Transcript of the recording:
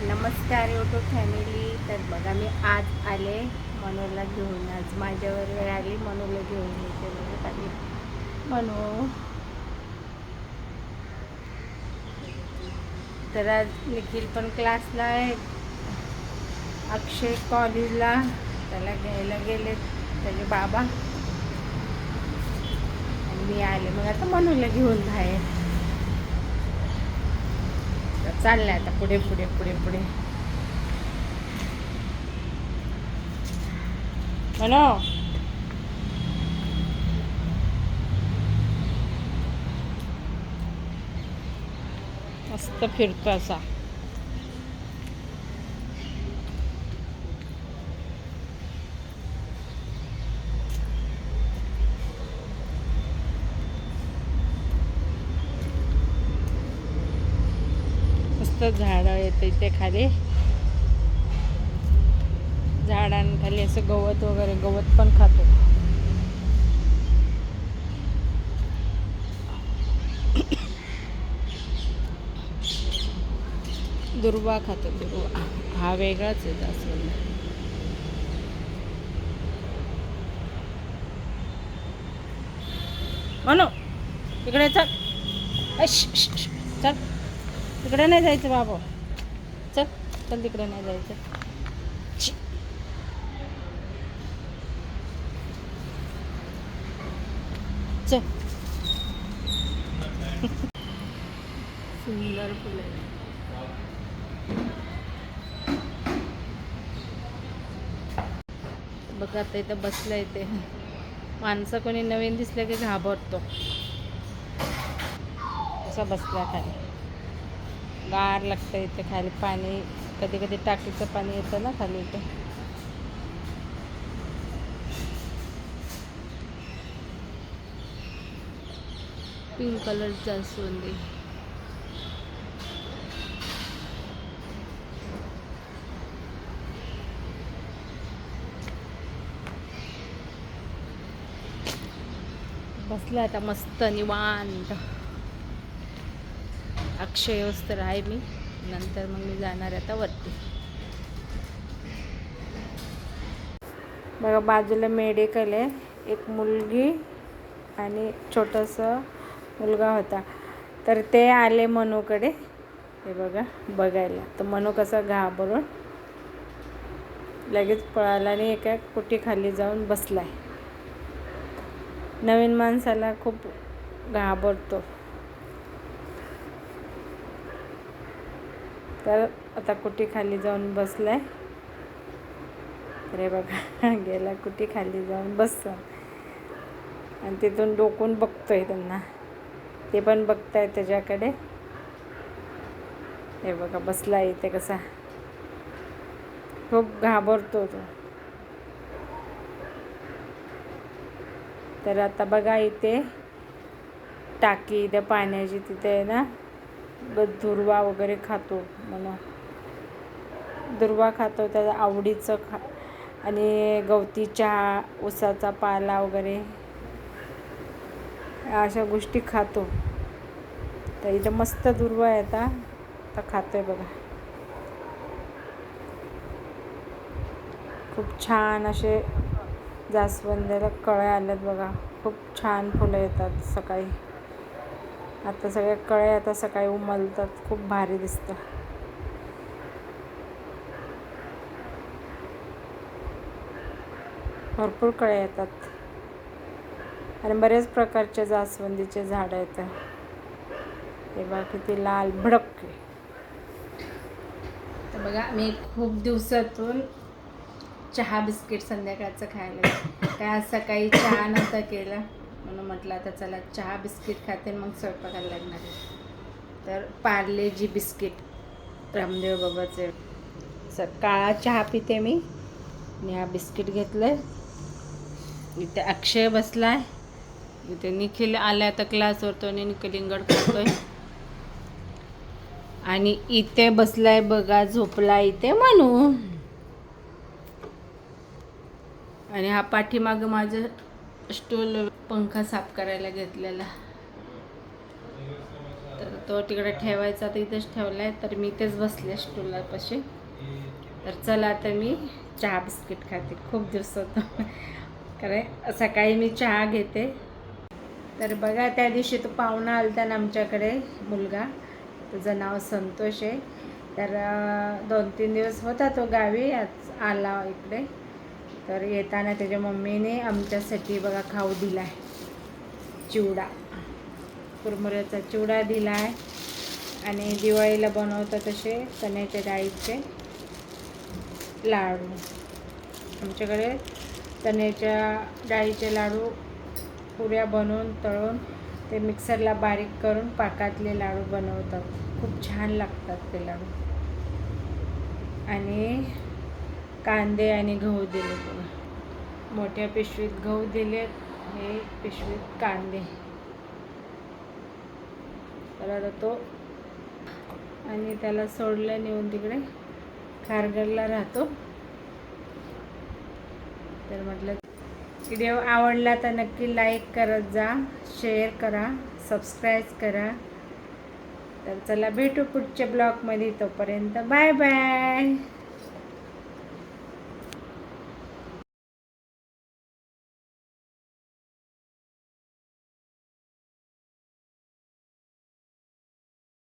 नमस्कार YouTube family. तर बघा मी आज आले मनूला घेऊन. आज माझ्यावर वेळ आली मनूला घेऊन येते. बघा आली मनू. तर आज निखिल पण क्लासला आहे, अक्षय कॉलेजला. त्याला घ्यायला गेले त्याचे बाबा आणि मी आले. मग आता मनूला घेऊन बाहेर चाललंय. आता पुढे पुढे पुढे पुढे मनू. मस्त फिरतो असा. मस्त झाडं येतं इथे खाली. झाडांखाली असं गवत वगैरे, गवत पण खातो. दुर्वा खातो, दुर्वा. हा वेगळाच आहे जास्वंद. म्हणू इकडे चल. चल तिकडे नाही जायचं बाबा. चल चल तिकडे नाही जायचं. चल. सुंदर फुलं. बघा आता इथं बसलं. इथे माणसं कोणी नवीन दिसलं की घाबरतो. असा बसला खाली. गार लागतं इथे खाली. पाणी कधी कधी टाकीचं पाणी येतं ना खाली इथे. पिंक कलर जास्वंदी. बसला आता मस्त निवांत. अक्षय वस्त्र आहे मी. नंतर मग मी जाणार आता वरती. बघा बाजूला मेडिकल आहे. एक मुलगी आणि छोटंसं मुलगा होता. तर ते आले मनूकडे. हे बघा बघायला. तर मनू कसा घाबरून लगेच पळाला आणि एका कुटीखाली जाऊन बसलाय. नवीन माणसाला खूप घाबरतो. तर आता कुटीखाली जाऊन बसलाय. अरे बघा गेला कुटीखाली जाऊन बसतो आणि तिथून डोकून बघतोय त्यांना. ते पण बघताय त्याच्याकडे. हे बघा बसला इथे कसा. खूप घाबरतो तो. तर आता बघा इथे टाकी इथे पाण्याची तिथे आहे ना. दुर्वा वगैरे खातो म्हणून. दुर्वा खातो त्याच्या आवडीचं आणि गवती चहा, उसाचा पाला वगैरे अशा गोष्टी खातो. तर इथं मस्त दुर्वा आहे. आता खातोय बघा. खूप छान असे जास्वंदाला कळ्या आल्यात बघा. खूप छान फुलं येतात सकाळी. आता सगळ्या कळ्या आता सकाळी उमलतात. खूप भारी दिसतं. भरपूर कळ्या येतात आणि बरेच प्रकारचे जास्वंदीचे झाडं येतात. हे बघा किती लाल भडक. तर बघा मी खूप दिवसातून चहा बिस्किट संध्याकाळचं खायला. काय आज सकाळी चहा नव्हता केला म्हणून म्हटलं आता चला चहा बिस्किट खाते मग स्वयंपाकाला लागणार आहे. तर पार्ले जी बिस्किट रामदेव बाबाचे. काळा चहा पिते मी आणि हा बिस्किट घेतलं. इथे अक्षय बसलाय. इथे निखिल आला आता क्लासवर. तो आणि कलिंगड खातोय. आणि इथे बसलाय बघा झोपला इथे मनू. आणि हा पाठीमागं माझं स्टूल पंखा साफ करायला घेतलेला. तर तो तिकडे ठेवायचा तर इथेच ठेवला आहे, तर मी इथेच बसले स्टूलापाशी. तर चला आता मी चहा बिस्किट खाते. खूप दिवसात कारण सकाळी मी चहा घेते. तर बघा, त्या दिवशी तो पाहुणा आला ना आमच्याकडे, मुलगा, त्याचं नाव संतोष आहे. तर 2-3 दिवस होता तो गावी, आज आला इकडे. तर येताना त्याच्या मम्मीने आमच्यासाठी बघा खाऊ दिला आहे, चिवडा, कुरमुऱ्याचा चिवडा दिला आहे. आणि दिवाळीला बनवतात तसे चण्याच्या डाळीचे लाडू. आमच्याकडे चण्याच्या डाळीचे लाडू पुऱ्या बनवून तळून ते मिक्सरला बारीक करून पाकातले लाडू बनवतात. खूप छान लागतात ते लाडू. आणि कांदे आणि गहू दिले बघा. मोठ्या पिशवीत गहू दिलेत, हे पिशवीत कांदे. तर आता तो आणि त्याला सोडलं नेऊन तिकडे, खारघरला राहतो. तर म्हटलं व्हिडिओ आवडला तर नक्की लाईक करत जा, शेअर करा, सबस्क्राईब करा. तर चला भेटू पुढच्या ब्लॉगमध्ये. तोपर्यंत बाय बाय.